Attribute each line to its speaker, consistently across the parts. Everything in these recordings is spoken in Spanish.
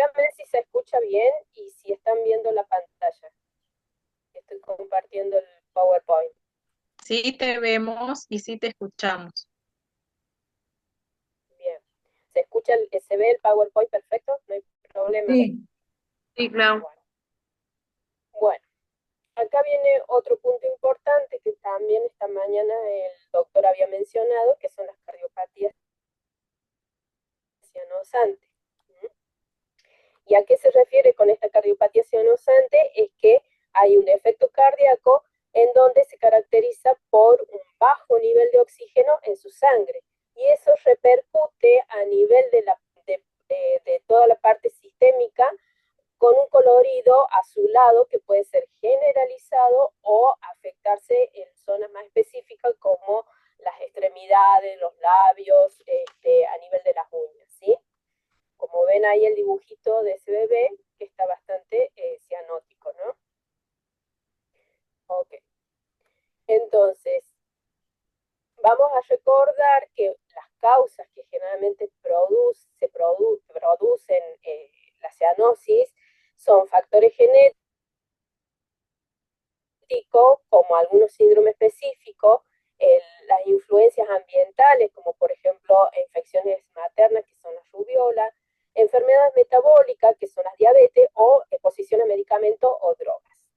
Speaker 1: díganme si se escucha bien y si están viendo la pantalla. Estoy compartiendo el PowerPoint.
Speaker 2: Sí te vemos y sí te escuchamos.
Speaker 1: Bien. ¿Se escucha, se ve el PowerPoint perfecto? No hay problema.
Speaker 3: Sí,
Speaker 2: Sí, claro.
Speaker 1: Bueno, bueno, acá viene otro punto importante que también esta mañana el doctor había mencionado, que son las cardiopatías cianosantes. ¿Mm? ¿Y a qué se refiere con esta cardiopatía cianosante? Es que hay un defecto cardíaco en donde se caracteriza por un bajo nivel de oxígeno en su sangre. Y eso repercute a nivel de toda la parte sistémica con un colorido azulado que puede ser generalizado o afectarse en zonas más específicas como las extremidades, los labios, a nivel de las uñas, ¿sí? Como ven ahí el dibujito de ese bebé, que está bastante cianótico, ¿no? Ok. Entonces, vamos a recordar que las causas que generalmente producen la cianosis son factores genéticos, como algunos síndromes específicos, las influencias ambientales, como por ejemplo infecciones maternas, que son las rubiolas, enfermedades metabólicas, que son las diabetes, o exposición a medicamentos o drogas.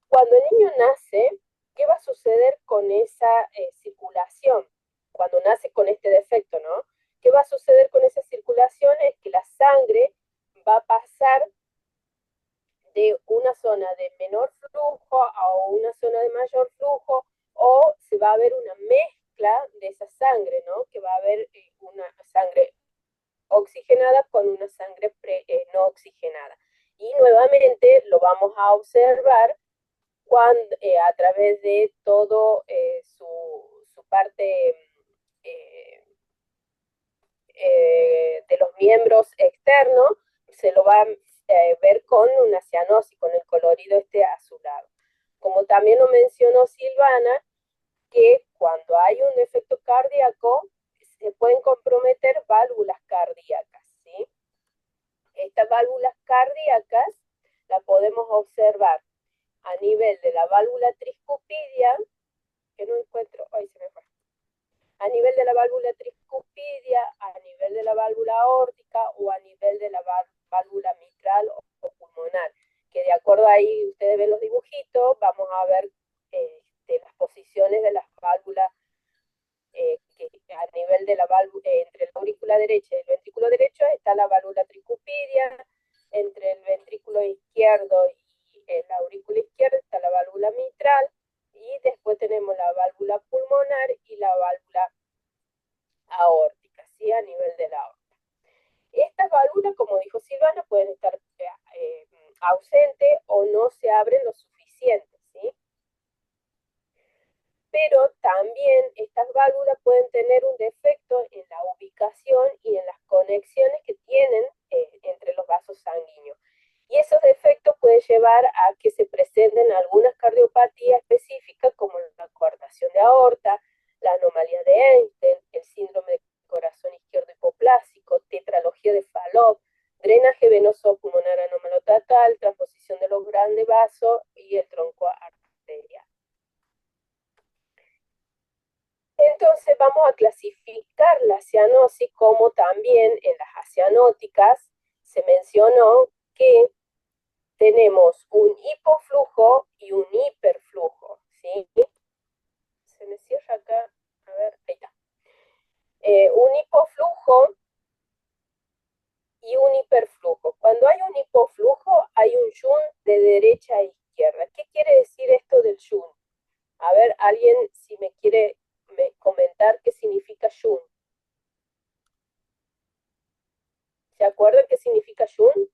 Speaker 1: Cuando el niño nace, ¿qué va a suceder con esa circulación? Cuando nace con este defecto, ¿no? ¿Qué va a suceder con esa circulación? Es que la sangre va a pasar de una zona de menor flujo a una zona de mayor flujo, o se va a ver una mezcla de esa sangre, ¿no? Que va a haber una sangre oxigenada con una sangre no oxigenada. Y nuevamente lo vamos a observar cuando, a través de todo su parte de los miembros externos, se lo va a ver con una cianosis, con el colorido este azulado. Como también lo mencionó Silvana, que cuando hay un efecto cardíaco, se pueden comprometer válvulas cardíacas, ¿sí? Estas válvulas cardíacas las podemos observar a nivel de la válvula tricuspidia, que no encuentro, ay, se me fue, a nivel de la válvula tricuspidia, a nivel de la válvula aórtica o a nivel de la válvula mitral o pulmonar, que de acuerdo ahí ustedes ven los dibujitos, vamos a ver de las posiciones de las válvulas que a nivel de la válvula, entre la aurícula derecha y el ventrículo derecho está la válvula tricuspidia, entre el ventrículo izquierdo y la aurícula izquierda está la válvula mitral, y después tenemos la válvula pulmonar y la válvula aórtica, ¿sí? A nivel de la aorta. Estas válvulas, como dijo Silvana, pueden estar ausentes o no se abren lo suficiente, ¿sí? Pero también estas válvulas pueden tener un defecto en la ubicación y en las conexiones que tienen entre los vasos sanguíneos. Y esos defectos pueden llevar a que se presenten algunas cardiopatías específicas, como la coartación de aorta, la anomalía de Einstein, el síndrome de corazón izquierdo hipoplásico, tetralogía de Fallot, drenaje venoso pulmonar anómalo total, transposición de los grandes vasos y el tronco arterial. Entonces vamos a clasificar la cianosis, como también en las acianóticas se mencionó que tenemos un hipoflujo y un hiperflujo, ¿sí? Se me cierra acá, a ver, ahí está. Un hipoflujo y un hiperflujo. Cuando hay un hipoflujo, hay un shunt de derecha a izquierda. ¿Qué quiere decir esto del shunt? A ver, alguien si me quiere comentar qué significa shunt. ¿Se acuerdan qué significa shunt?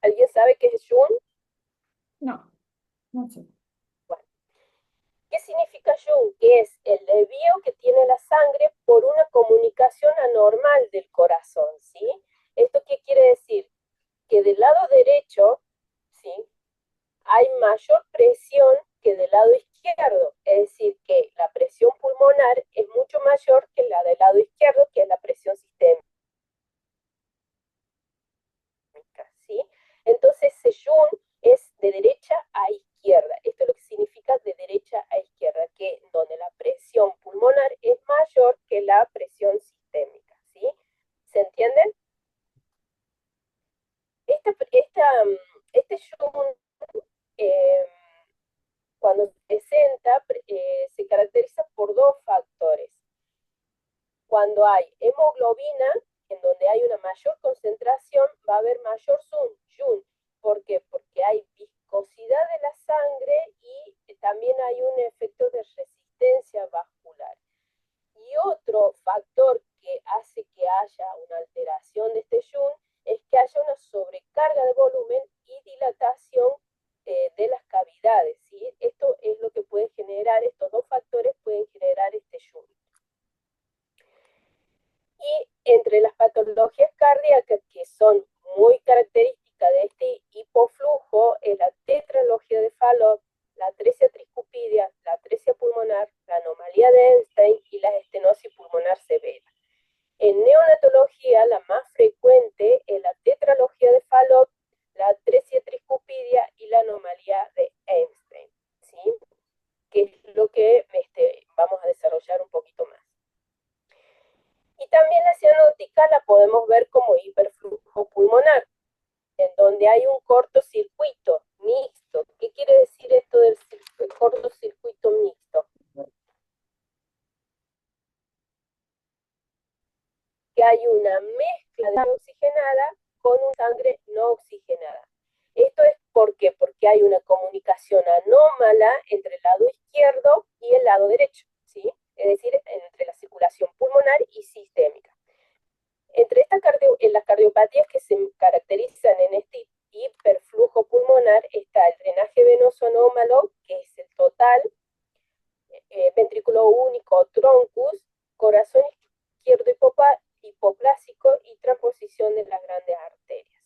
Speaker 1: ¿Alguien sabe qué es shunt?
Speaker 3: no, no sé.
Speaker 1: Bueno, ¿qué significa shunt? Que es el desvío que tiene la sangre por una comunicación anormal del corazón, ¿sí? ¿Esto qué quiere decir? Que del lado derecho, ¿sí? Hay mayor presión que del lado izquierdo, es decir, que la presión pulmonar es mucho mayor que la del lado izquierdo, que es la presión sistémica, ¿sí? Entonces, Sejun es de derecha a izquierda. Esto es lo que significa de derecha a izquierda, que donde la presión pulmonar es mayor que la presión sistémica, ¿sí? ¿Se entienden? Este Jung, eh, cuando se presenta, se caracteriza por dos factores. Cuando hay hemoglobina, en donde hay una mayor concentración, va a haber mayor Jun. ¿Por qué? Porque hay viscosidad de la sangre y también hay un efecto de resistencia vascular. Y otro factor que hace que haya una alteración de este Jun es que haya una sobrecarga de volumen y dilatación de las cavidades, ¿sí? Esto es lo que puede generar, estos dos factores pueden generar este Jun. Y entre las patologías cardíacas que son muy características de este hipoflujo es la tetralogía de Fallot, la atresia tricupidia, la atresia pulmonar, la anomalía de Einstein y la estenosis pulmonar severa. En neonatología, la más frecuente es la tetralogía de Fallot, la atresia tricupidia y la anomalía de Einstein, ¿sí? Que es lo que vamos a desarrollar un poquito más. Y también la cianótica la podemos ver como hiperflujo pulmonar, en donde hay un cortocircuito mixto. ¿Qué quiere decir esto del cortocircuito mixto? Que hay una mezcla de sangre oxigenada con una sangre no oxigenada. ¿Esto es por qué? Porque hay una comunicación anómala entre el lado izquierdo y el lado derecho, ¿sí? Es decir, entre la circulación pulmonar y sistémica. Entre en las cardiopatías que se caracterizan en este hiperflujo pulmonar está el drenaje venoso anómalo, que es el total, ventrículo único, troncus, corazón izquierdo hipoplásico y transposición de las grandes arterias.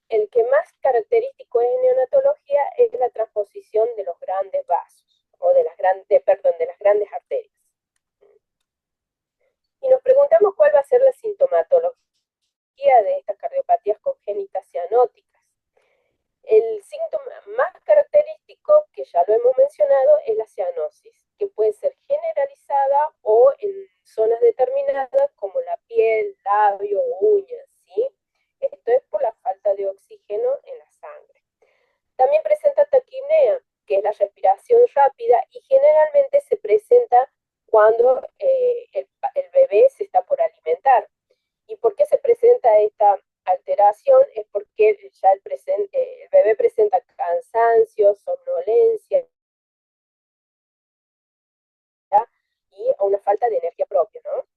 Speaker 1: El que más característico es en neonatología es la transposición de los grandes vasos, o de las grandes arterias. Y nos preguntamos cuál va a ser la sintomatología de estas cardiopatías congénitas cianóticas. El síntoma más característico, que ya lo hemos mencionado, es la cianosis, que puede ser generalizada o en zonas determinadas como la piel, labio o uñas, ¿sí? Esto es por la falta de oxígeno en la sangre. También presenta taquipnea, que es la respiración rápida y generalmente se presenta cuando el bebé se está por alimentar. ¿Y por qué se presenta esta alteración? Es porque ya el bebé presenta cansancio, somnolencia y una falta de energía propia, ¿no?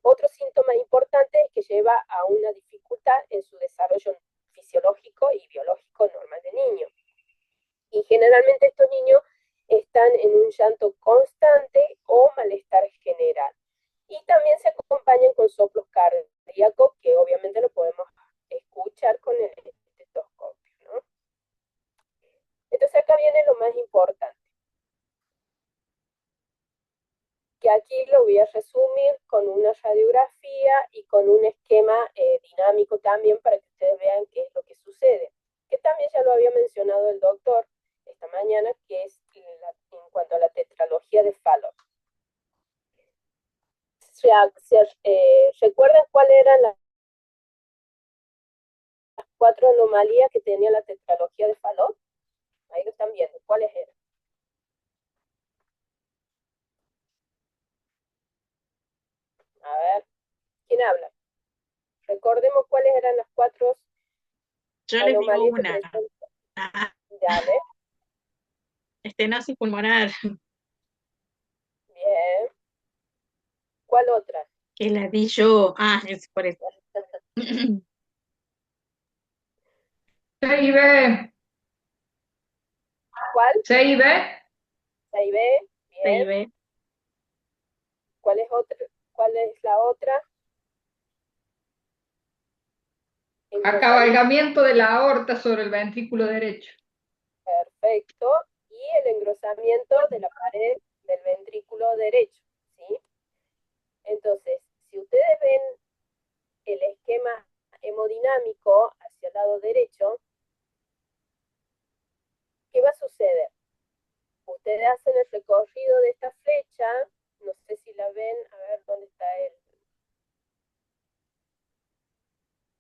Speaker 1: Otro síntoma importante es que lleva a una dificultad en su desarrollo fisiológico y biológico normal del niño. Y generalmente estos niños están en un llanto constante o malestar general. Y también se acompañan con soplos cardíacos, que obviamente lo podemos escuchar con el estetoscopio, ¿no? Entonces acá viene lo más importante, que aquí lo voy a resumir con una radiografía y con un esquema dinámico también para que ustedes vean qué es lo que sucede, que también ya lo había mencionado el doctor esta mañana, que es en cuanto a la tetralogía de Fallot. ¿Recuerdan cuáles eran las 4 anomalías que tenía la tetralogía de Fallot? Ahí lo están viendo. ¿Cuáles eran? A ver, ¿quién habla? Recordemos cuáles eran las 4
Speaker 2: Yo les digo
Speaker 1: anomalías que
Speaker 2: una.
Speaker 1: presenta.
Speaker 2: Ah,
Speaker 1: Dale,
Speaker 2: estenosis pulmonar,
Speaker 1: bien. ¿Cuál otra?
Speaker 2: que la di yo. Ah, es por eso.
Speaker 3: C y B.
Speaker 1: ¿Cuál?
Speaker 3: C y B.
Speaker 1: A y B, bien.
Speaker 2: CIB,
Speaker 1: ¿Cuál es otra? ¿Cuál es la otra? engrosamiento,
Speaker 3: Acabalgamiento de la aorta sobre el ventrículo derecho.
Speaker 1: perfecto, y el engrosamiento de la pared del ventrículo derecho, ¿sí? Entonces, si ustedes ven el esquema hemodinámico hacia el lado derecho, ¿qué va a suceder? Ustedes hacen el recorrido de esta flecha, no sé si la ven, a ver dónde está él,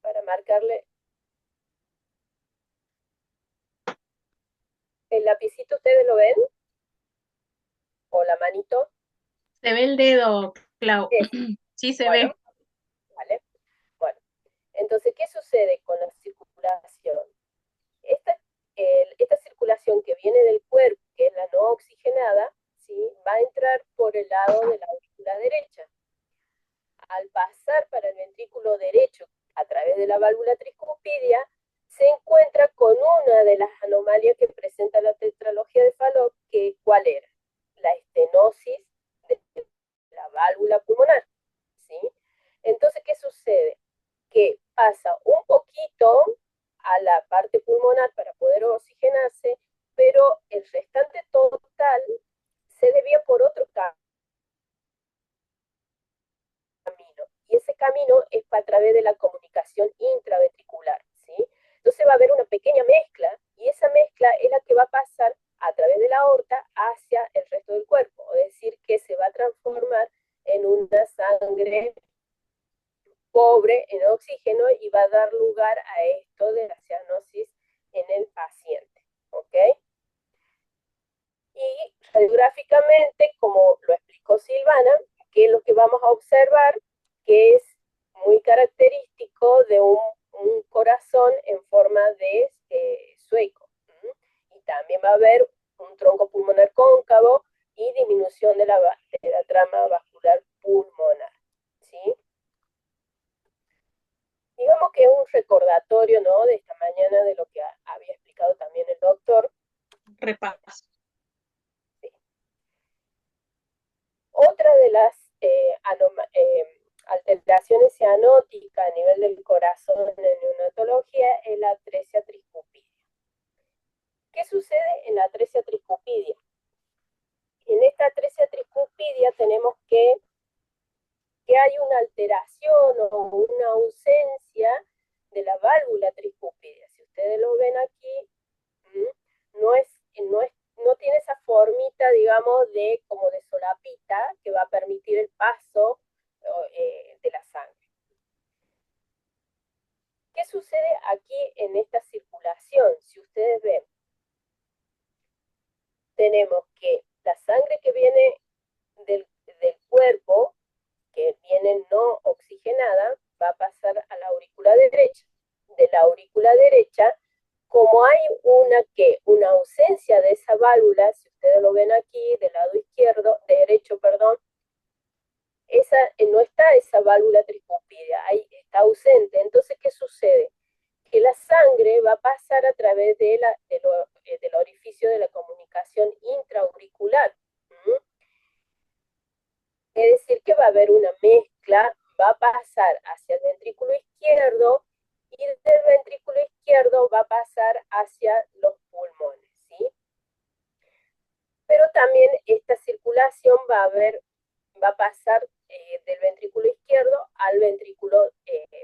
Speaker 1: para marcarle el lapicito, ¿ustedes lo ven? ¿O la manito?
Speaker 2: Se ve el dedo, Clau.
Speaker 1: Es,
Speaker 2: Sí, se
Speaker 1: bueno,
Speaker 2: ve.
Speaker 1: vale. Bueno, entonces, ¿qué sucede con la circulación? Esta circulación que viene del cuerpo, que es la no oxigenada, ¿sí? Va a entrar por el lado de la aurícula derecha. Al pasar para el ventrículo derecho a través de la válvula tricuspidia, se encuentra con una de las anomalías que presenta la tetralogía de Fallot, que ¿cuál era? La estenosis de la válvula pulmonar, ¿sí? Entonces, ¿qué sucede? Que pasa un poquito a la parte pulmonar para poder oxigenarse, pero el restante total se desvía por otro camino. Y ese camino es a través de la comunicación intraventricular, ¿sí? Entonces va a haber una pequeña mezcla y esa mezcla es la que va a pasar a través de la aorta hacia el resto del cuerpo, es decir, que se va a transformar en una sangre pobre en oxígeno y va a dar lugar a esto de la cianosis en el paciente, ¿ok? Y radiográficamente, como lo explicó Silvana, que es lo que vamos a observar, que es muy característico de un corazón en forma de sueco. Y también va a haber un tronco pulmonar cóncavo y disminución de la trama vascular pulmonar, ¿sí? Digamos que es un recordatorio, ¿no? De esta mañana de lo que había explicado también el doctor.
Speaker 2: Repaso.
Speaker 1: Sí. Otra de las alteraciones cianóticas a nivel del corazón en neonatología es la atresia tricupidia. ¿Qué sucede en la atresia tricupidia? En esta atresia tricupidia tenemos que hay una alteración o una ausencia de la válvula tricupidia. Si ustedes lo ven aquí, no es, no es, no tiene esa formita, digamos, de como de solapita que va a permitir el paso de la sangre. ¿Qué sucede aquí en esta circulación? Si ustedes ven, tenemos que la sangre que viene del cuerpo, que viene no oxigenada, va a pasar a la aurícula derecha. De la aurícula derecha, como hay una ausencia de esa válvula, si ustedes lo ven aquí, del lado izquierdo, derecho, perdón, no está esa válvula tricuspidia, ahí está ausente. Entonces, ¿qué sucede? Que la sangre va a pasar a través del orificio de la comunicación intraauricular. Es decir, que va a haber una mezcla, va a pasar hacia el ventrículo izquierdo y del ventrículo izquierdo va a pasar hacia los pulmones, ¿sí? Pero también esta circulación va a pasar del ventrículo izquierdo al ventrículo,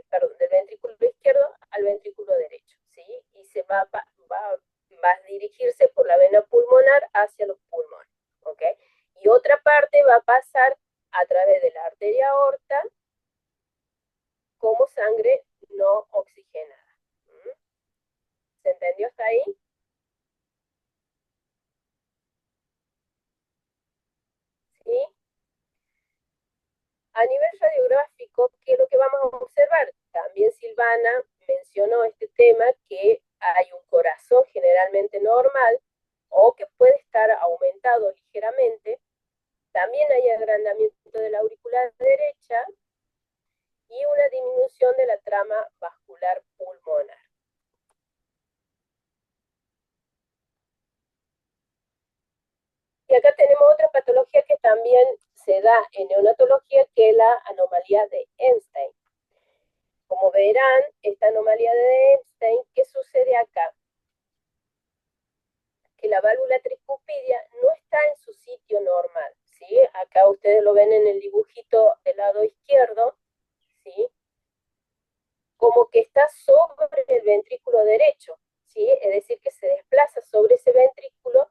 Speaker 1: perdón, del ventrículo izquierdo al ventrículo derecho, ¿sí? Y va a dirigirse por la vena pulmonar hacia los pulmones, ¿ok? Y otra parte va a pasar a través de la arteria aorta como sangre no oxigenada. ¿Se entendió hasta ahí? ¿Sí? A nivel radiográfico, ¿qué es lo que vamos a observar? También Silvana mencionó este tema, que hay un corazón generalmente normal o que puede estar aumentado ligeramente. También hay agrandamiento de la aurícula derecha y una disminución de la trama vascular pulmonar. Y acá tenemos otra patología que también se da en neonatología, que es la anomalía de Einstein. como verán, esta anomalía de Einstein, ¿qué sucede acá? Que la válvula tricupidia no está en su sitio normal, ¿sí? Acá ustedes lo ven en el dibujito del lado izquierdo, ¿sí? Como que está sobre el ventrículo derecho, ¿sí? Es decir, que se desplaza sobre ese ventrículo,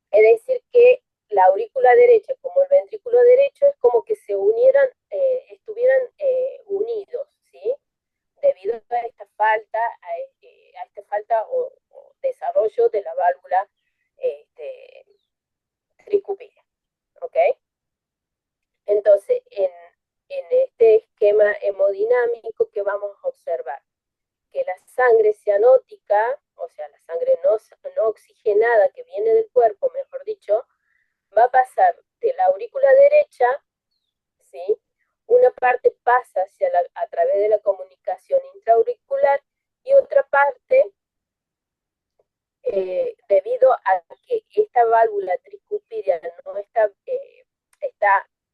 Speaker 1: es decir, que la aurícula derecha como el ventrículo derecho es como que se unieran, estuvieran unidos, ¿sí? Debido a esta falta, a esta falta o desarrollo de la válvula tricúpide, ¿ok? Entonces, en este esquema hemodinámico, ¿qué vamos a observar? Que la sangre cianótica, o sea, la sangre no oxigenada que viene del cuerpo, mejor dicho, va a pasar de la aurícula derecha, ¿sí? Una parte pasa a través de la comunicación intraauricular y otra parte, debido a que esta válvula tricúpida no está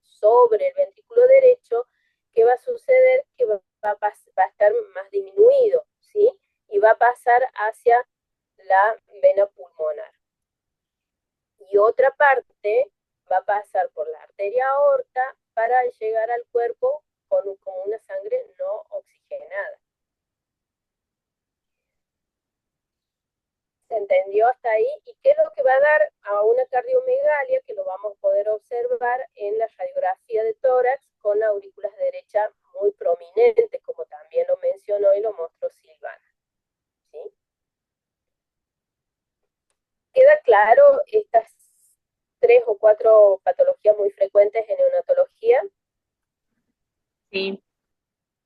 Speaker 1: sobre el ventrículo derecho, ¿qué va a suceder? Que va a estar más disminuido, ¿sí? Y va a pasar hacia la vena pulmonar. Y otra parte va a pasar por la arteria aorta para llegar al cuerpo con una sangre no oxigenada. ¿Se entendió hasta ahí? ¿Y qué es lo que va a dar a una cardiomegalia que lo vamos a poder observar en la radiografía de tórax con aurículas derecha muy prominente, como también lo mencionó y lo mostró Silvana? ¿Sí? ¿Queda claro estas 3 o 4 patologías muy frecuentes en neonatología?
Speaker 2: Sí,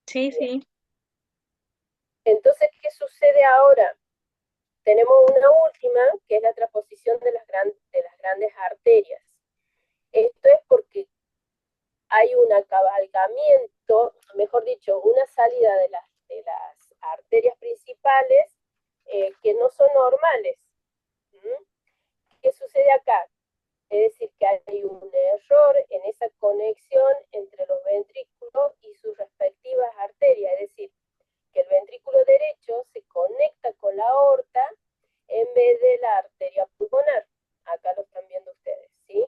Speaker 2: sí,
Speaker 1: Bien.
Speaker 2: sí.
Speaker 1: Entonces, ¿qué sucede ahora? Tenemos una última, que es la transposición de las grandes arterias. Esto es porque hay un acabalgamiento, mejor dicho, una salida de las arterias principales que no son normales. ¿Mm? ¿Qué sucede acá? Es decir, que hay un error en esa conexión entre los ventrículos y sus respectivas arterias, es decir, que el ventrículo derecho se conecta con la aorta en vez de la arteria pulmonar. Acá lo están viendo ustedes, ¿sí?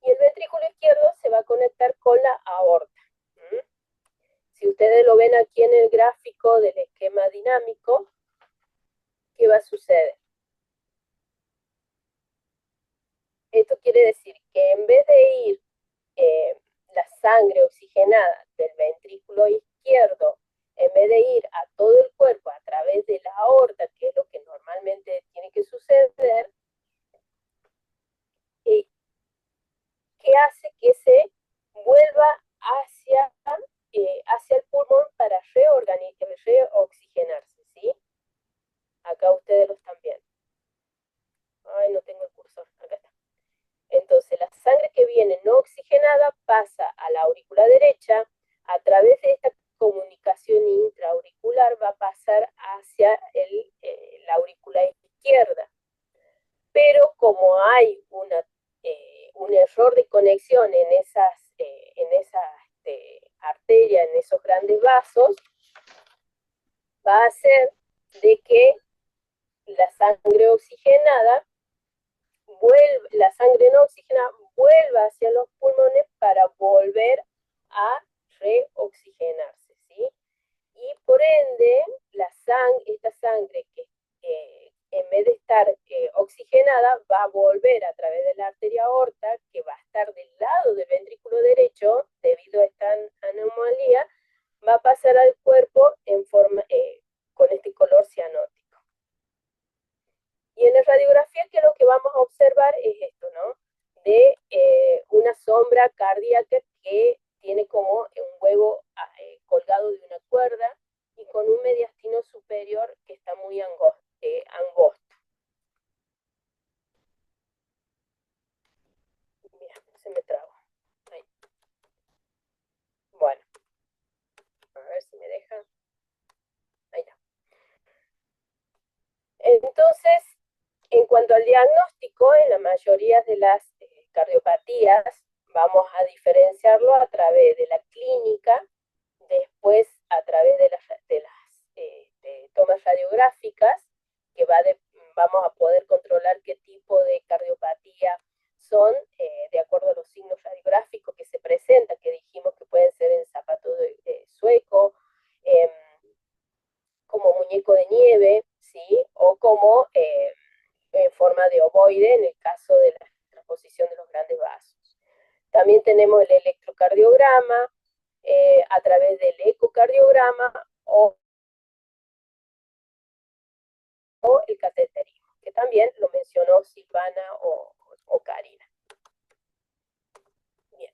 Speaker 1: Y el ventrículo izquierdo se va a conectar con la aorta. ¿Mm? Si ustedes lo ven aquí en el gráfico del esquema dinámico, ¿qué va a suceder? Esto quiere decir que en vez de ir la sangre oxigenada del ventrículo izquierdo, en vez de ir a todo el cuerpo a través de la aorta, que es lo que normalmente tiene que suceder, ¿qué hace? Que se vuelva hacia el pulmón para reoxigenarse, ¿sí? Acá ustedes lo están viendo. Ay, no tengo el cursor, acá está. Entonces, la sangre que viene no oxigenada pasa a la aurícula derecha, a través de esta comunicación intraauricular va a pasar hacia la aurícula izquierda. Pero como hay un error de conexión en esa arteria, en esos grandes vasos, va a hacer de que la sangre oxigenada la sangre no oxigenada vuelva hacia los pulmones para volver a reoxigenarse, ¿sí? Y por ende, esta sangre que en vez de estar oxigenada va a volver a través de la arteria aorta, que va a estar del lado del ventrículo derecho, debido a esta anomalía, va a pasar al cuerpo con este color cianótico. Y en la radiografía, que lo que vamos a observar es esto, ¿no? De una sombra cardíaca que tiene como un huevo colgado de una cuerda y con un mediastino superior que está muy angosto. Mira, se me traba. Ahí. Bueno, a ver si me deja. Ahí está. Entonces, en cuanto al diagnóstico, en la mayoría de las cardiopatías, vamos a diferenciarlo a través de la clínica, después a través de las tomas radiográficas, que vamos a poder controlar qué tipo de cardiopatía son, de acuerdo a los signos radiográficos que se presentan, que dijimos que pueden ser en zapato de sueco, como muñeco de nieve, ¿sí? O como en forma de ovoide en el caso de la transposición de los grandes vasos. También tenemos el electrocardiograma a través del ecocardiograma o el cateterismo, que también lo mencionó Silvana o Karina. Bien.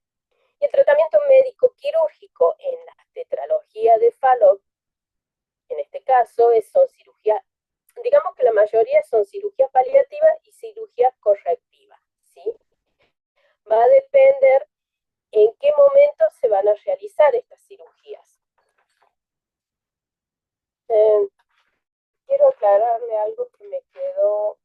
Speaker 1: Y el tratamiento médico quirúrgico en la tetralogía de Fallot, en este caso, son cirugías, digamos que la mayoría son cirugías paliativas y cirugías correctivas, ¿sí? Va a depender en qué momento se van a realizar estas cirugías. Quiero aclararle algo que me quedó...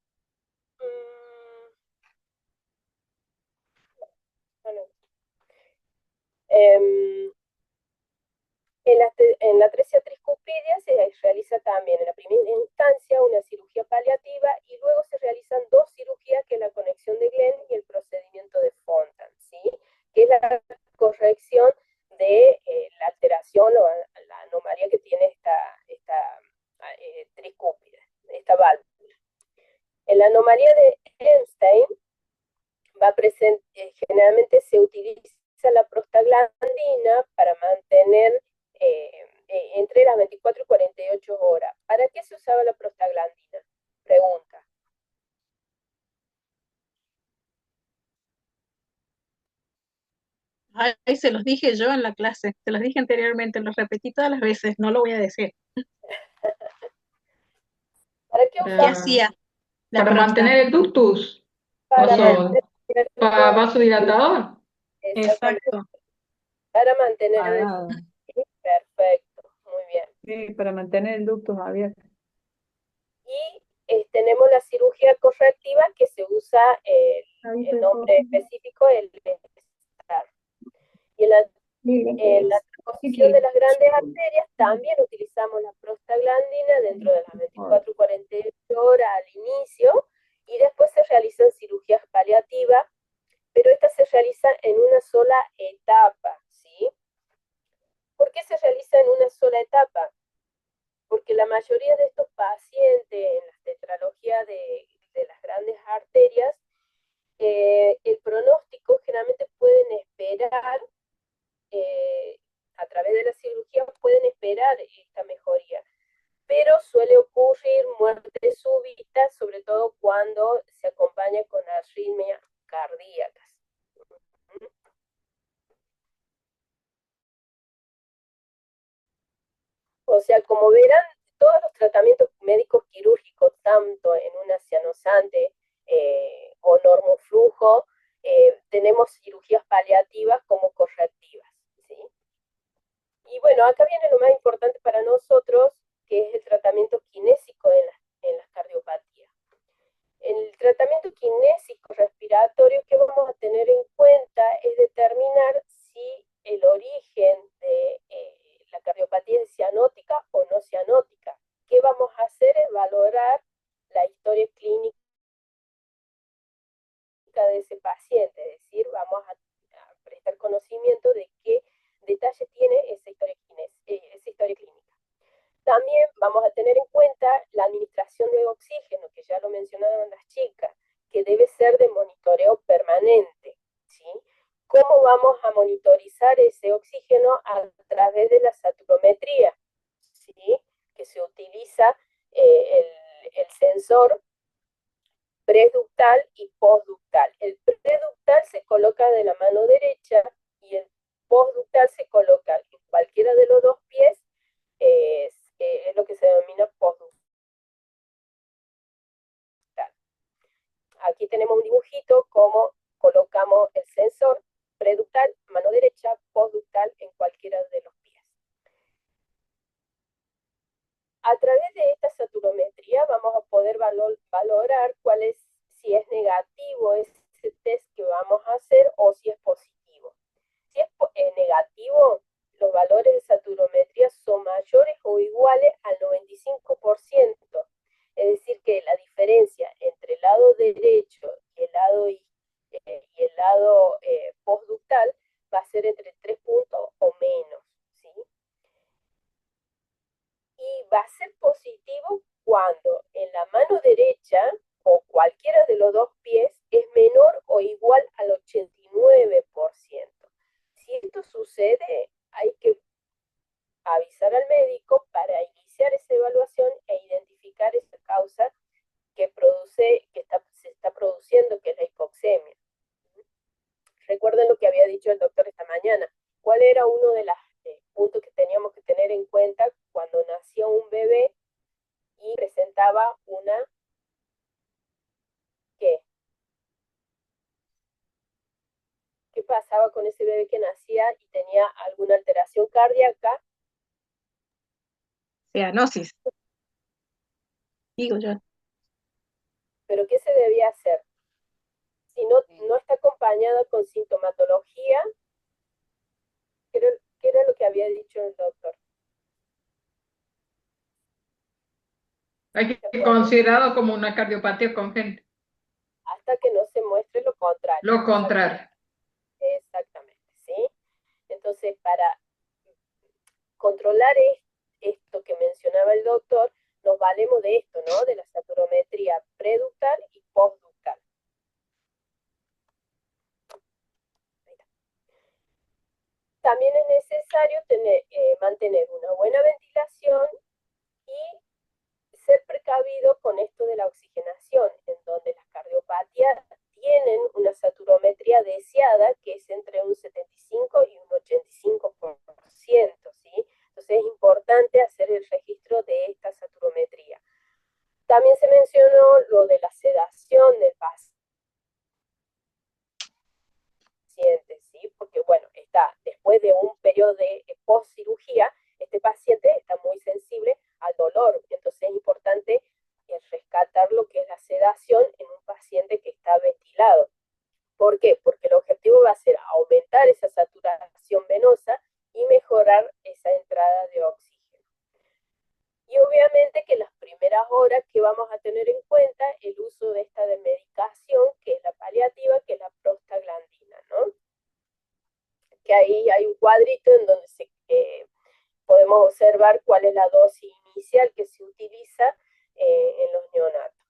Speaker 1: en la atresia tricuspidia se realiza también en la primera instancia una cirugía paliativa y luego se realizan dos cirugías, que es la conexión de Glenn y el procedimiento de Fontan, ¿sí? Que es la corrección de la alteración o la anomalía que tiene esta tricúspide, esta válvula. En la anomalía de Einstein generalmente se utiliza la prostaglandina para mantener entre las 24 y 48 horas. ¿Para qué se usaba la prostaglandina? Pregunta.
Speaker 2: Ay, se los dije yo en la clase, se los dije anteriormente, los repetí todas las veces, no lo voy a decir.
Speaker 1: ¿Para qué
Speaker 2: ¿Qué
Speaker 1: usamos?
Speaker 2: hacía la
Speaker 3: Para
Speaker 2: prosta?
Speaker 3: mantener el ductus,
Speaker 1: Para
Speaker 3: vaso,
Speaker 1: mantener
Speaker 3: vasodilatador.
Speaker 1: exactamente,
Speaker 2: Exacto.
Speaker 1: para mantener
Speaker 4: Ah,
Speaker 1: perfecto, muy bien.
Speaker 4: sí, para mantener el ductus abierto.
Speaker 1: Y tenemos la cirugía correctiva, que se usa el nombre específico, el STAR. Y en la transposición de las grandes arterias también utilizamos la prostaglandina dentro de las 24 y 48 horas al inicio, y después se realizan cirugías paliativas, pero estas se realizan en una sola etapa, ¿sí? ¿Por qué se realiza en una sola etapa? Porque la mayoría de estos pacientes en la tetralogía de las grandes arterias, el pronóstico generalmente pueden esperar, a través de la cirugía pueden esperar esta mejoría, pero suele ocurrir muerte súbita, sobre todo cuando se acompaña con arritmias cardíacas. O sea, como verán, todos los tratamientos médicos quirúrgicos, tanto en una cianosante o normoflujo, tenemos cirugías paliativas como correctivas, ¿sí? Y bueno, acá viene lo más importante para nosotros, que es el tratamiento kinésico en las cardiopatías. El tratamiento kinésico respiratorio que vamos a tener en cuenta es determinar si el origen de la cardiopatía es cianótica o no cianótica. ¿Qué vamos a hacer? Es valorar la historia clínica de ese paciente, es decir, vamos a prestar conocimiento de qué detalle tiene esa historia clínica. También vamos a tener en cuenta la administración de oxígeno, que ya lo mencionaron las chicas, que debe ser de monitoreo permanente, ¿sí? ¿Cómo vamos a monitorizar ese oxígeno? A través de la saturometría, ¿sí? Que se utiliza el sensor preductal y postductal. El preductal se coloca de la mano derecha y el postductal se coloca en cualquiera de los dos pies, es lo que se denomina postductal. Aquí tenemos un dibujito como colocamos el sensor preductal, mano derecha, postductal en cualquiera de los pies. A través de esta saturometría vamos a poder valorar si es negativo ese test que vamos a hacer o si es positivo. Si es negativo, los valores de saturometría son mayores o iguales al 95%. Es decir, que la diferencia entre el lado derecho y el lado postductal va a ser entre 3 puntos o menos, ¿sí? Y va a ser positivo cuando en la mano derecha o cualquiera de los dos pies es menor o igual al 89%. Si esto sucede, hay que avisar al médico para iniciar esa evaluación e identificar esa causa que se está produciendo, que es la hipoxemia. Recuerden lo que había dicho el doctor esta mañana. ¿Cuál era uno de los puntos que teníamos que tener en cuenta cuando nació un bebé y presentaba ¿qué? ¿Qué pasaba con ese bebé que nacía y tenía alguna alteración cardíaca?
Speaker 2: Cianosis, digo yo.
Speaker 1: ¿Pero qué se debía hacer? Si no está acompañada con sintomatología, ¿qué era lo que había dicho el doctor?
Speaker 3: Hay que considerarlo como una cardiopatía congénita.
Speaker 1: Hasta que no se muestre lo contrario.
Speaker 3: Lo contrario.
Speaker 1: Exactamente, ¿sí? Entonces, para controlar esto que mencionaba el doctor, nos valemos de esto, ¿no? De la saturometría preductal y postductal. También es necesario mantener una buena ventilación y ser precavido con esto de la oxigenación, en donde las cardiopatías tienen una saturometría deseada que es entre un 75 y un 85%, ¿sí? Entonces es importante hacer el registro de esta saturometría. También se mencionó lo de la sedación del paciente, ¿sí? Porque bueno, después de un periodo de post-cirugía, este paciente está muy sensible al dolor, entonces es importante rescatar lo que es la sedación en un paciente que está ventilado. ¿Por qué? Porque el objetivo va a ser aumentar esa saturación venosa y mejorar esa entrada de oxígeno. Y obviamente que en las primeras horas que vamos a tener en cuenta el uso de esta de medicación, que es la paliativa, que es la prostaglandina, ¿no? Que ahí hay un cuadrito en donde podemos observar cuál es la dosis inicial que se utiliza en los neonatos.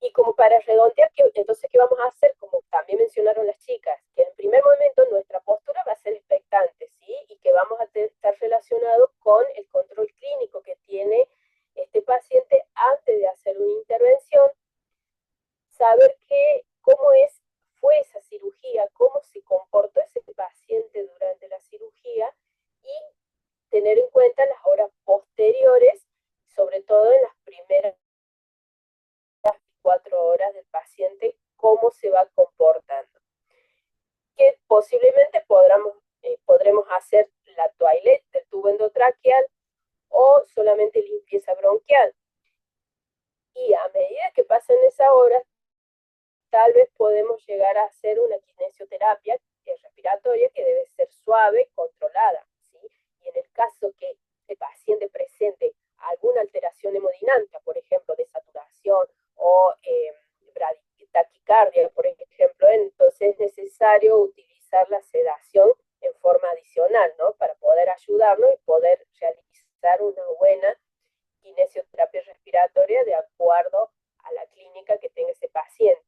Speaker 1: Y como para redondear, entonces, ¿qué vamos a hacer? Como también mencionaron las chicas, que en primer momento nuestra postura va a ser expectante, ¿sí? Y que vamos a estar relacionados con el control clínico que tiene este paciente antes de hacer una intervención, saber cómo fue esa cirugía, cómo se comportó ese paciente durante la cirugía y tener en cuenta las horas posteriores, sobre todo en las primeras 4 horas del paciente, cómo se va comportando. Que posiblemente podremos hacer la toilette del tubo endotraqueal o solamente limpieza bronquial. Y a medida que pasan esas horas, tal vez podemos llegar a hacer una kinesioterapia respiratoria que debe ser suave, controlada, ¿sí? Y en el caso que el paciente presente alguna alteración hemodinámica, por ejemplo, de saturación o taquicardia, por ejemplo, entonces es necesario utilizar la sedación en forma adicional, ¿no? Para poder ayudarlo y poder realizar una buena kinesioterapia respiratoria de acuerdo a la clínica que tenga ese paciente.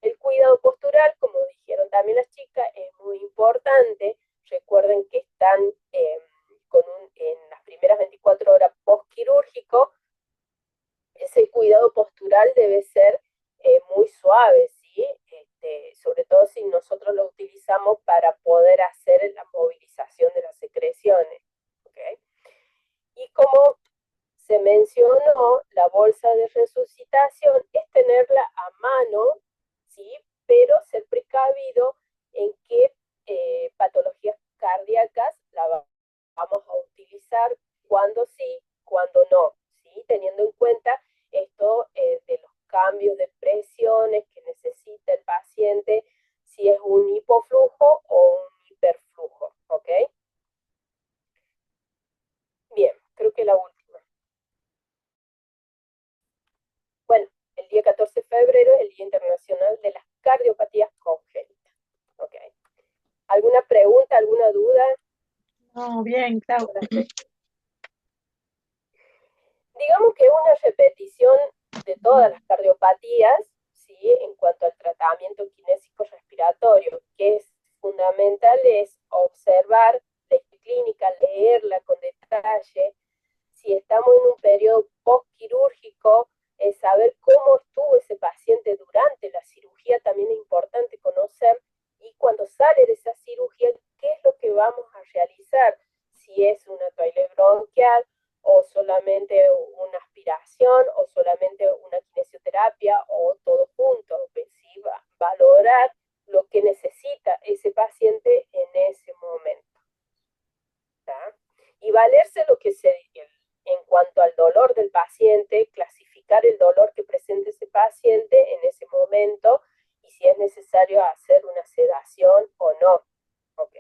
Speaker 1: El cuidado postural, como dijeron también las chicas, es muy importante. Recuerden que están en las primeras 24 horas postquirúrgico. Ese cuidado postural debe ser muy suave, ¿sí? Sobre todo si nosotros lo utilizamos para poder hacer la movilización de las secreciones. ¿Okay? Y como se mencionó, la bolsa de resucitación es tenerla a mano, ¿sí? Pero ser precavido en que ¿Alguna pregunta, alguna duda?
Speaker 2: No, bien, Clau.
Speaker 1: Digamos que una repetición de todas las cardiopatías, ¿sí? En cuanto al tratamiento kinésico respiratorio, que es fundamental es observar la clínica, leerla con detalle. Si estamos en un periodo postquirúrgico, es saber cómo estuvo ese paciente durante la cirugía, también es importante conocer, y cuando sale de esa cirugía, qué es lo que vamos a realizar, si es una toile bronquial, o solamente una aspiración, o solamente una kinesioterapia, o todo junto, ¿sí? Valorar lo que necesita ese paciente en ese momento, ¿tá? Y valerse lo que se, en cuanto al dolor del paciente, clasificar el dolor que presenta ese paciente en ese momento, y si es necesario hacer una sedación o no, ¿ok?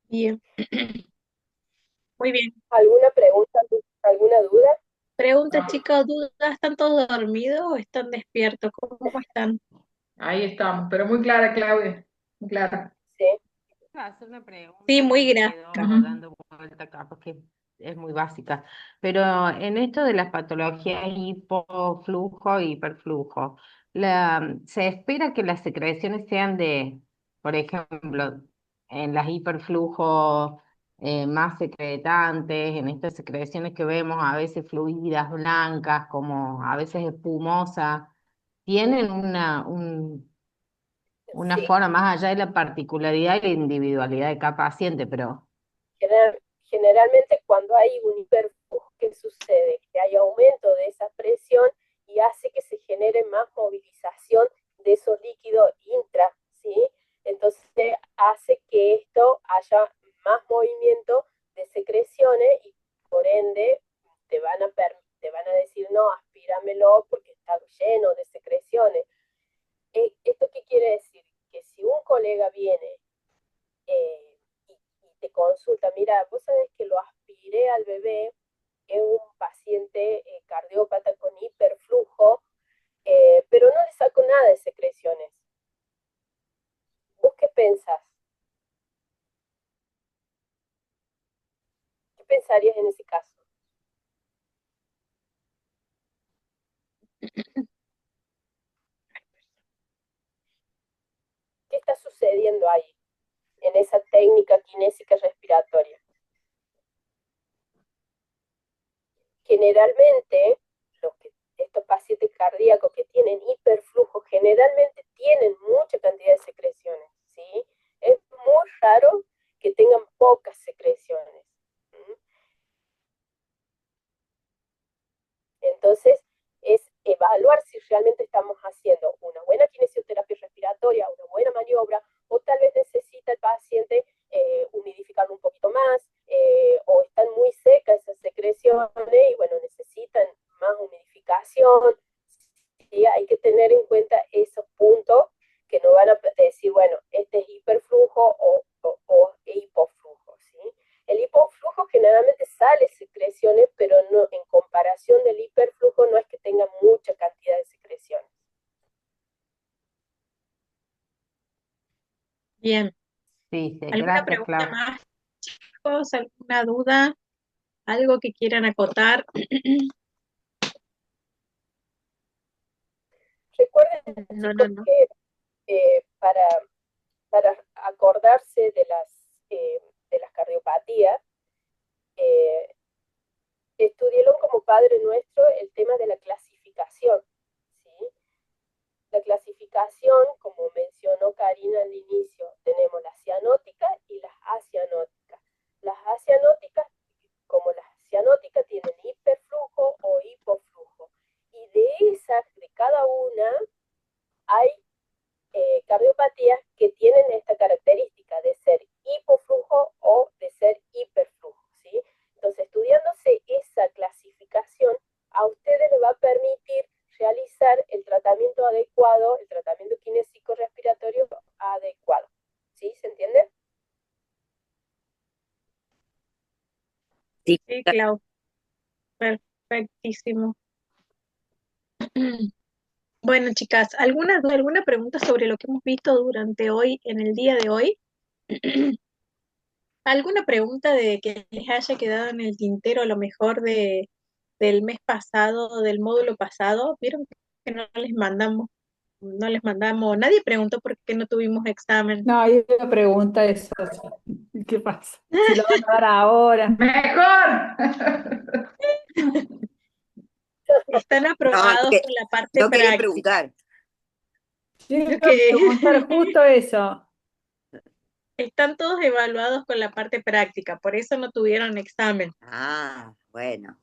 Speaker 2: Bien, muy bien.
Speaker 1: ¿Alguna pregunta, alguna duda?
Speaker 2: Pregunta, chicos, ¿dudas? ¿Están todos dormidos o están despiertos? ¿Cómo están?
Speaker 3: Ahí estamos, pero muy clara, Claudia, muy clara.
Speaker 1: Sí.
Speaker 5: A hacer una
Speaker 2: Sí,
Speaker 5: pregunta que
Speaker 2: muy
Speaker 5: me
Speaker 2: gráfica.
Speaker 5: quedó dando vuelta acá, porque es muy básica. Pero en esto de las patologías hipoflujo e hiperflujo, se espera que las secreciones sean de, por ejemplo, en las hiperflujos más secretantes, en estas secreciones que vemos a veces fluidas, blancas, como a veces espumosas, tienen una
Speaker 1: Sí,
Speaker 5: forma más allá de la particularidad y la individualidad de cada paciente, pero
Speaker 1: generalmente cuando hay un hiperflujo, ¿qué sucede? Que hay aumento de esa presión y hace que se genere más movilización de esos líquidos intra, ¿sí? Entonces hace que esto haya más movimiento de secreciones y por ende te van a decir, no, aspíramelo porque está lleno de secreciones. ¿Esto qué quiere decir? Que si un colega viene y te consulta, mira, vos sabés que lo aspiré al bebé, es un paciente cardiópata con hiperflujo, pero no le saco nada de secreciones. ¿Vos qué pensás? ¿Qué pensarías en ese caso? ¿Qué está sucediendo ahí en esa técnica kinésica respiratoria? Generalmente, estos pacientes cardíacos que tienen hiperflujo generalmente tienen mucha cantidad de secreciones, ¿sí? Es muy raro que tengan pocas secreciones. ¿Mm? Entonces, es evaluar si realmente estamos haciendo una buena kinesioterapia respiratoria, una buena maniobra, o tal vez necesita el paciente humidificarlo un poquito más, o están muy secas esas secreciones y bueno, necesitan más humidificación. ¿Sí? Hay que tener en cuenta esos puntos que no van a decir, bueno, este es hiperflujo o hipoflujo, ¿sí? El hipoflujo generalmente sale secreciones, pero no, en comparación del hiperflujo no es que tenga mucha cantidad de secreciones.
Speaker 2: Bien.
Speaker 5: sí, sí,
Speaker 2: ¿Alguna
Speaker 5: gracias,
Speaker 2: pregunta
Speaker 5: Clau.
Speaker 2: más, chicos? ¿Alguna duda? ¿Algo que quieran acotar?
Speaker 1: Recuerden,
Speaker 2: No, no,
Speaker 1: chicos,
Speaker 2: no.
Speaker 1: que para acordarse de las cardiopatías, eh, estudiaron como Padre Nuestro el tema de la clasificación, ¿sí? La clasificación, como mencionó Karina al inicio, tenemos las cianóticas y las acianóticas. Las acianóticas, como las cianóticas, tienen hiperflujo o hipoflujo. Y de cada una, hay cardiopatías que tienen esta característica de ser hipoflujo o de ser hiperflujo, ¿sí? Entonces, estudiándose esa clasificación, a ustedes les va a permitir realizar el tratamiento adecuado, el tratamiento kinésico respiratorio adecuado. ¿Sí? ¿Se entiende?
Speaker 2: Sí, Clau. Perfectísimo. Bueno, chicas, ¿alguna duda, alguna pregunta sobre lo que hemos visto durante hoy, en el día de hoy? ¿Alguna pregunta de que les haya quedado en el tintero a lo mejor del mes pasado, del módulo pasado? ¿Vieron que no les mandamos, nadie preguntó por qué no tuvimos examen?
Speaker 4: No, hay una pregunta eso, sí. ¿Qué pasa? Si lo van a dar ahora.
Speaker 3: Mejor.
Speaker 2: Están
Speaker 6: No,
Speaker 2: aprobados con la parte
Speaker 6: no quería
Speaker 2: práctica.
Speaker 6: preguntar.
Speaker 4: Yo iba
Speaker 2: Lo
Speaker 4: a
Speaker 2: que
Speaker 4: preguntar justo eso.
Speaker 2: están todos evaluados con la parte práctica, por eso no tuvieron examen.
Speaker 6: Ah, bueno.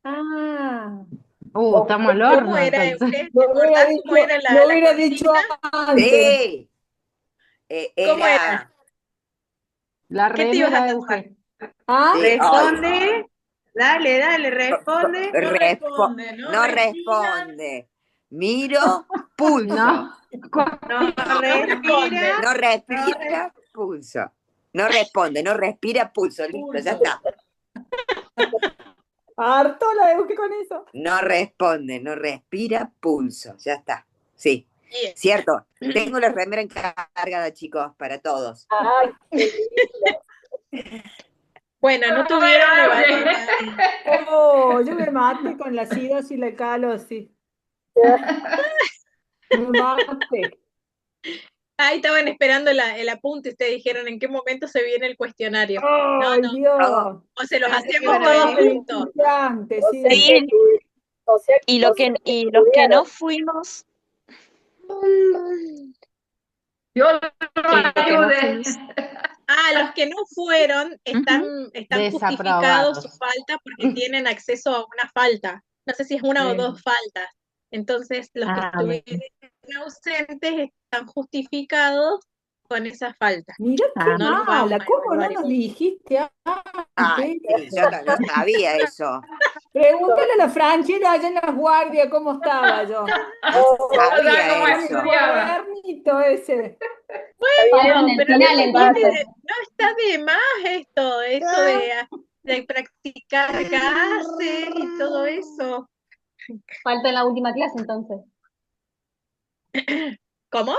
Speaker 4: Ah,
Speaker 5: Estamos al
Speaker 2: ¿Cómo
Speaker 5: horno
Speaker 2: era,
Speaker 5: entonces.
Speaker 2: Euge? ¿Te acordás cómo era
Speaker 4: lo
Speaker 2: la
Speaker 4: hubiera dicho
Speaker 2: consigna?
Speaker 4: antes.
Speaker 6: Sí,
Speaker 2: ¿Cómo era?
Speaker 6: era.
Speaker 5: La
Speaker 2: ¿Qué te ibas a
Speaker 5: remera,
Speaker 2: tatuar?
Speaker 5: Euge.
Speaker 4: ¿Ah?
Speaker 6: Sí, ay,
Speaker 7: Responde, dale, responde.
Speaker 3: No responde, no
Speaker 6: no
Speaker 3: respira.
Speaker 6: responde. Miro, pulso.
Speaker 5: No.
Speaker 7: No
Speaker 2: No responde.
Speaker 7: respira.
Speaker 6: No respira, pulso. No responde, no respira, pulso. Listo, ya
Speaker 3: Pulso.
Speaker 6: está.
Speaker 4: Harto la Euge con eso.
Speaker 6: No responde, no respira, pulso. Ya está. Sí,
Speaker 2: Bien.
Speaker 6: cierto. Tengo la remera encargada, chicos, para todos.
Speaker 1: Ay, qué lindo.
Speaker 2: Bueno, no tuvieron
Speaker 3: Bueno,
Speaker 2: evaluación.
Speaker 4: Oh, yo me maté con la acidosis y la calosis. Me maté.
Speaker 2: Ahí estaban esperando el apunte, ustedes dijeron en qué momento se viene el cuestionario. No,
Speaker 4: ¡Ay,
Speaker 2: no,
Speaker 6: Oh,
Speaker 4: Dios!
Speaker 2: o se los
Speaker 7: Pensé que
Speaker 2: hacemos
Speaker 7: iban a
Speaker 2: todos
Speaker 7: venir.
Speaker 2: juntos.
Speaker 4: Antes,
Speaker 1: O sea
Speaker 4: sí.
Speaker 1: que,
Speaker 8: Sí,
Speaker 1: o sea,
Speaker 8: y
Speaker 1: o sea que
Speaker 8: y los que
Speaker 1: estudiaron.
Speaker 8: no fuimos,
Speaker 3: yo lo
Speaker 8: y los que no
Speaker 3: ayudé.
Speaker 8: fuimos.
Speaker 2: Los que no fueron están justificados su
Speaker 5: Desaprobados.
Speaker 2: falta porque tienen acceso a una falta. No sé si es una o
Speaker 4: Bien.
Speaker 2: dos faltas. Entonces, los que
Speaker 5: Bien.
Speaker 2: estuvieron ausentes están justificados con esa falta.
Speaker 4: Mirá qué
Speaker 2: No los vamos
Speaker 4: mala,
Speaker 2: a
Speaker 4: ¿cómo no
Speaker 2: evaluar
Speaker 4: nos
Speaker 2: igual.
Speaker 4: dijiste
Speaker 6: ay,
Speaker 4: antes?
Speaker 6: sí, yo no sabía eso.
Speaker 4: Pregúntale a la Franchella allá en la guardia cómo estaba yo.
Speaker 6: No
Speaker 1: Oh,
Speaker 3: O sea, cómo
Speaker 6: sabía eso.
Speaker 3: estudiaba.
Speaker 4: Cuadernito ese.
Speaker 2: Bueno,
Speaker 9: en el
Speaker 2: pero
Speaker 9: final, entonces.
Speaker 2: no está de más esto de practicar clases y todo eso.
Speaker 9: Falta en la última clase, entonces.
Speaker 2: ¿Cómo?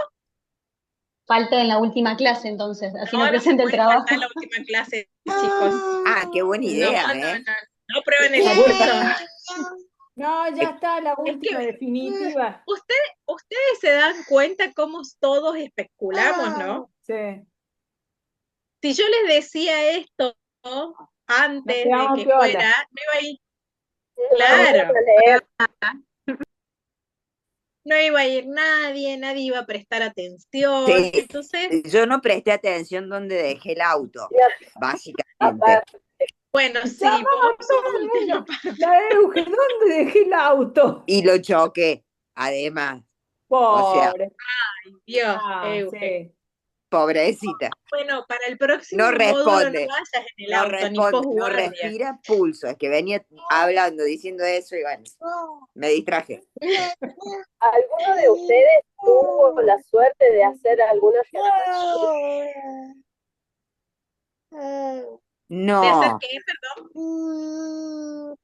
Speaker 9: Falta en la última clase, entonces. Así no
Speaker 2: No
Speaker 9: presenta el
Speaker 2: puede
Speaker 9: trabajo.
Speaker 2: faltar la última clase, chicos.
Speaker 6: Ah, qué buena idea,
Speaker 2: No,
Speaker 6: ¿eh?
Speaker 2: no prueben el curso.
Speaker 4: No, ya está la
Speaker 2: Es que
Speaker 4: última definitiva.
Speaker 2: ustedes se dan cuenta cómo todos especulamos, ¿no?
Speaker 4: Sí.
Speaker 2: Si yo les decía esto antes de
Speaker 4: quedamos
Speaker 2: que
Speaker 4: piola.
Speaker 2: fuera, me iba a ir,
Speaker 1: no
Speaker 2: claro,
Speaker 1: vamos a leer.
Speaker 2: no iba a ir nadie iba a prestar atención.
Speaker 6: Sí,
Speaker 2: Entonces,
Speaker 6: yo no presté atención donde dejé el auto, básicamente.
Speaker 1: Aparte,
Speaker 2: bueno, sí,
Speaker 4: Llamaba
Speaker 2: vos
Speaker 4: a
Speaker 2: sos
Speaker 4: todo el
Speaker 2: última
Speaker 4: mundo. La Euge, ¿dónde dejé el auto?
Speaker 6: Y lo choqué, además. O sea,
Speaker 4: Pobre.
Speaker 2: Dios,
Speaker 4: Sí.
Speaker 6: pobrecita.
Speaker 2: Bueno, para el próximo
Speaker 6: No
Speaker 2: módulo no
Speaker 6: responde.
Speaker 2: vayas en el
Speaker 6: No
Speaker 2: auto, ni
Speaker 6: responde, no
Speaker 2: posguardia.
Speaker 6: respira, pulso. Es que venía hablando, diciendo eso y bueno, me distraje.
Speaker 1: ¿alguno de ustedes tuvo la suerte de hacer alguna reanimación?
Speaker 2: ¿De hacer
Speaker 6: No.
Speaker 2: qué, perdón?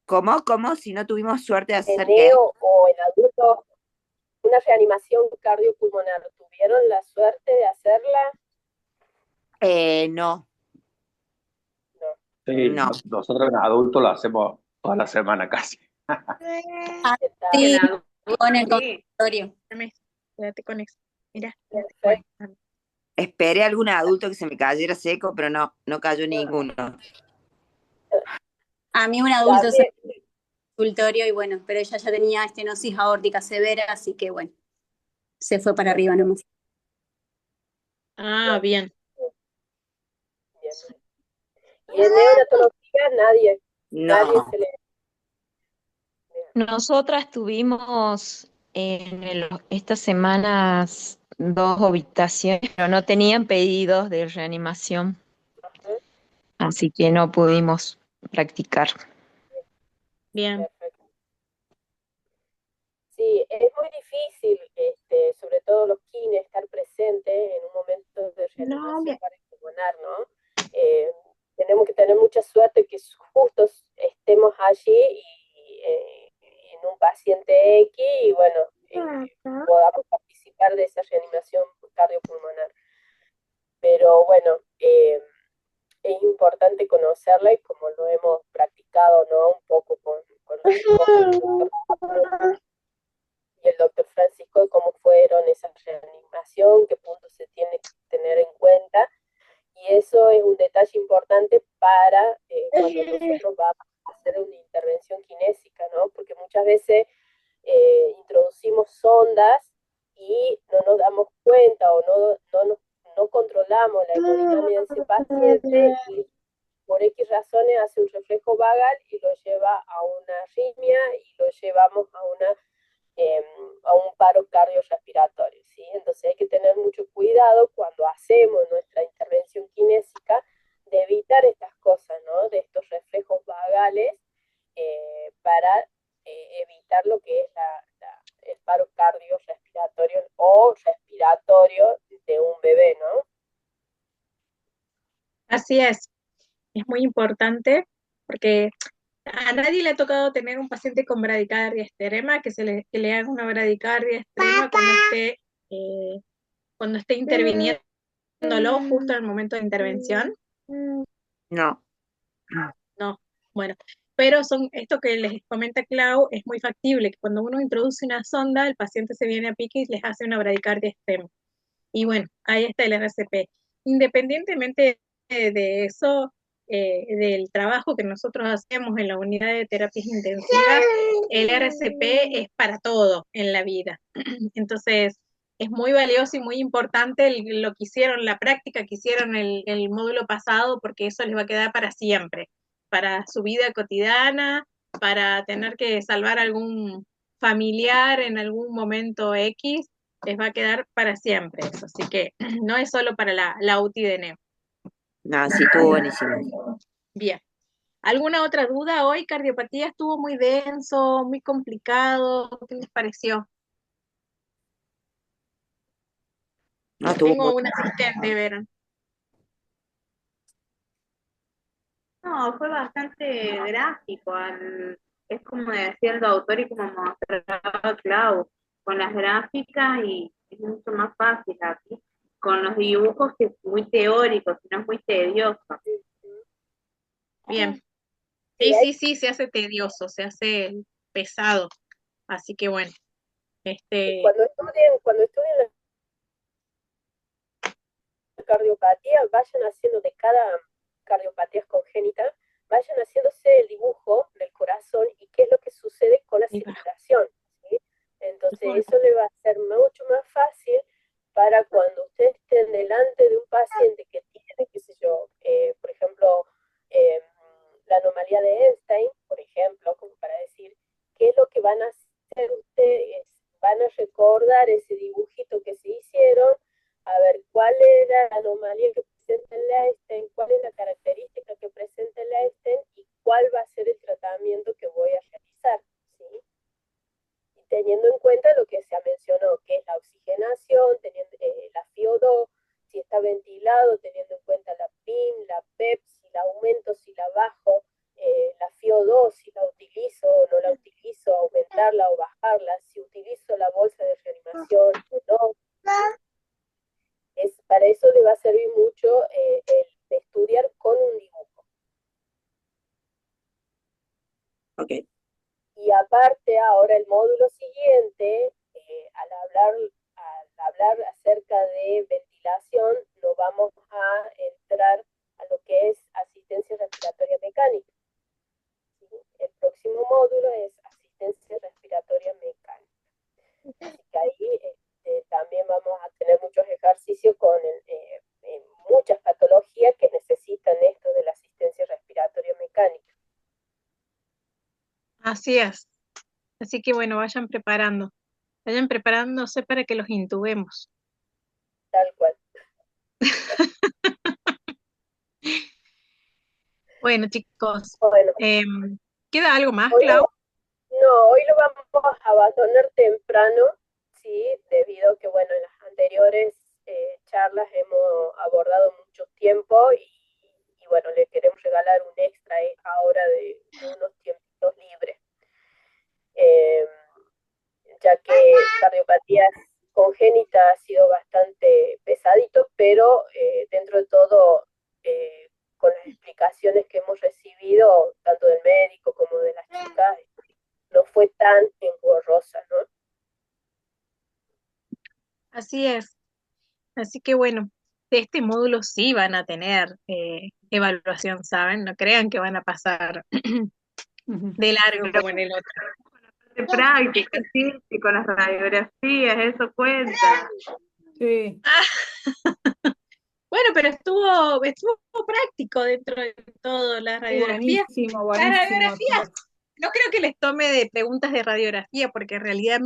Speaker 6: ¿Cómo? Si no tuvimos suerte de
Speaker 1: En
Speaker 6: hacer qué.
Speaker 1: neo o en adultos, una reanimación cardiopulmonar. ¿Tuvieron la suerte de hacerla?
Speaker 6: No.
Speaker 10: Sí,
Speaker 6: No.
Speaker 10: nosotros en adultos lo hacemos toda la semana casi.
Speaker 9: Sí,
Speaker 2: Quedado.
Speaker 9: con el
Speaker 2: Sí,
Speaker 9: consultorio.
Speaker 2: quédate con eso. Mira,
Speaker 1: Perfecto.
Speaker 6: Esperé a algún adulto que se me cayera seco, pero no cayó ninguno.
Speaker 9: A mí un adulto se
Speaker 1: También,
Speaker 9: fue al consultorio y bueno, pero ella ya tenía estenosis aórtica severa, así que bueno, se fue para arriba nomás.
Speaker 2: bien.
Speaker 1: bien. Y en neonatología nadie
Speaker 6: No.
Speaker 1: se le...
Speaker 8: Nosotras tuvimos estas semanas 2 habitaciones, pero no tenían pedidos de reanimación, así que no pudimos practicar.
Speaker 2: Bien.
Speaker 1: Perfecto. Sí, es muy difícil, sobre todo los kines, estar presentes en un momento de reanimación para pulmonar, ¿no? Tenemos que tener mucha suerte que justo estemos allí y en un paciente X y bueno, podamos participar de esa reanimación cardiopulmonar. Pero bueno, es importante conocerla y como lo hemos practicado, ¿no? Un poco con los chicos del doctor y el doctor Francisco, cómo fueron esa reanimación, qué puntos se tiene que tener en cuenta. Y eso es un detalle importante para cuando nosotros vamos a hacer una intervención kinésica, ¿no? Porque muchas veces introducimos sondas y no nos damos cuenta o no controlamos la hemodinamia de ese paciente y por X razones hace un reflejo vagal y lo lleva a una arritmia y lo llevamos a un paro cardiorrespiratorio, ¿sí? Entonces hay que tener mucho cuidado cuando hacemos nuestra intervención kinésica de evitar estas cosas, ¿no? De estos reflejos vagales para evitar lo que es el paro cardiorrespiratorio o respiratorio de un bebé, ¿no?
Speaker 2: Así es muy importante porque a nadie le ha tocado tener un paciente con bradicardia extrema, que le haga una bradicardia extrema cuando esté interviniéndolo justo en el momento de intervención.
Speaker 6: No.
Speaker 2: No, bueno, pero esto que les comenta Clau es muy factible, que cuando uno introduce una sonda, el paciente se viene a pique y les hace una bradicardia extrema. Y bueno, ahí está el RCP. Independientemente de eso, del trabajo que nosotros hacemos en la unidad de terapias intensivas, el RCP es para todo en la vida. Entonces, es muy valioso y muy importante lo que hicieron, la práctica que hicieron el módulo pasado, porque eso les va a quedar para siempre, para su vida cotidiana, para tener que salvar algún familiar en algún momento X, les va a quedar para siempre eso. Así que no es solo para la UTI de Neo.
Speaker 6: No, sí, estuvo buenísimo.
Speaker 2: Bien. ¿Alguna otra duda hoy? ¿Cardiopatía estuvo muy denso, muy complicado? ¿Qué les pareció?
Speaker 6: No, estuvo
Speaker 2: Tengo
Speaker 6: muy...
Speaker 2: un asistente, Verón.
Speaker 7: No, fue bastante gráfico. Es como decía el doctor y como mostraba Clau, con las gráficas y es mucho más fácil aquí. Con los dibujos que es muy teórico, sino es muy tedioso.
Speaker 2: Bien. Sí, se hace tedioso, se hace pesado. Así que bueno.
Speaker 1: Cuando estudien la cardiopatía, vayan haciendo de cada cardiopatía congénita, vayan haciéndose el dibujo del corazón y qué es lo que sucede con la circulación, ¿sí? Entonces eso le va a ser mucho más fácil para cuando ustedes estén delante de un paciente que tiene, qué sé yo, por ejemplo, la anomalía de Einstein, por ejemplo, como para decir, qué es lo que van a hacer ustedes, van a recordar ese dibujito que se hicieron, a ver cuál era la anomalía que presenta el Einstein, cuál es la característica que presenta el Einstein y cuál va a ser el tratamiento que voy a realizar, ¿sí? Y teniendo en cuenta lo que se mencionó, que es la oxigenación, teniendo la FiO2, si está ventilado, teniendo en cuenta la PIM, la PEP, si la aumento, si la bajo, la FiO2, si la utilizo o no la utilizo, aumentarla o bajarla, si utilizo la bolsa de reanimación o no. Para eso le va a servir mucho el de estudiar con un dibujo.
Speaker 6: Okay.
Speaker 1: Y aparte, ahora el módulo siguiente, al hablar acerca de ventilación, nos vamos a entrar a lo que es asistencia respiratoria mecánica. ¿Sí? El próximo módulo es asistencia respiratoria mecánica. Así que ahí también vamos a tener muchos ejercicios con muchas patologías que necesitan esto de la asistencia respiratoria mecánica.
Speaker 2: Así es. Así que bueno, vayan preparándose para que los intubemos.
Speaker 1: Tal cual.
Speaker 2: Bueno, chicos,
Speaker 1: Bueno,
Speaker 2: ¿queda algo más,
Speaker 1: hoy
Speaker 2: Clau?
Speaker 1: hoy lo vamos a abandonar temprano, sí, debido a que, bueno, en las anteriores charlas hemos abordado mucho tiempo y bueno, le queremos regalar un extra ahora de unos tiempitos libres. ya que cardiopatías congénitas ha sido bastante pesadito, pero dentro de todo, con las explicaciones que hemos recibido, tanto del médico como de las chicas, no fue tan engorrosa, ¿no?
Speaker 2: Así es. Así que bueno, de este módulo sí van a tener evaluación, ¿saben? No crean que van a pasar de largo
Speaker 7: Pero
Speaker 2: como en el otro.
Speaker 7: de práctica, sí, y con las radiografías, eso cuenta.
Speaker 4: Sí,
Speaker 2: Bueno, pero estuvo práctico dentro de todo la radiografía.
Speaker 4: buenísimo,
Speaker 2: Las
Speaker 4: buenísimo.
Speaker 2: radiografías, no creo que les tome de preguntas de radiografía, porque en realidad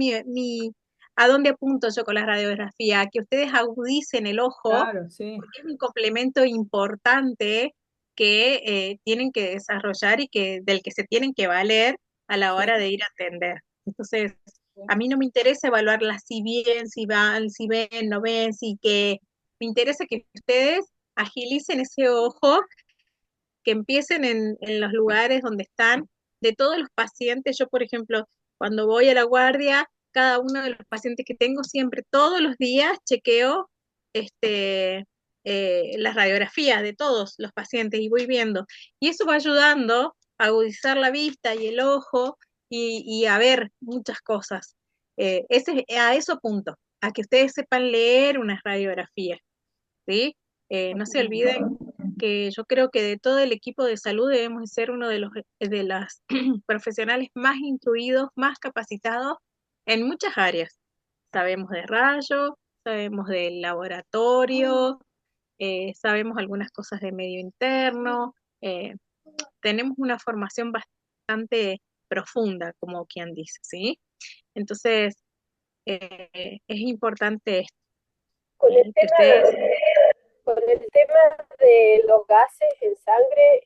Speaker 2: ¿a dónde apunto yo con la radiografía? A que ustedes agudicen el ojo,
Speaker 4: Claro, sí.
Speaker 2: porque es un complemento importante que tienen que desarrollar y del que se tienen que valer a la hora de ir a atender. Entonces, a mí no me interesa evaluarlas si bien, si van, si ven, no ven, si que me interesa que ustedes agilicen ese ojo, que empiecen en los lugares donde están, de todos los pacientes. Yo, por ejemplo, cuando voy a la guardia, cada uno de los pacientes que tengo siempre, todos los días, chequeo las radiografías de todos los pacientes y voy viendo. Y eso va ayudando a agudizar la vista y el ojo y a ver muchas cosas. A eso apunto, a que ustedes sepan leer unas radiografías, ¿sí? No se olviden que yo creo que de todo el equipo de salud debemos de ser uno de las profesionales más instruidos, más capacitados en muchas áreas. Sabemos de rayos, sabemos del laboratorio, sabemos algunas cosas de medio interno, tenemos una formación bastante profunda, como quien dice, ¿sí? Entonces, es importante
Speaker 1: Con el
Speaker 2: que
Speaker 1: tema,
Speaker 2: ustedes...
Speaker 1: con el tema de los gases en sangre,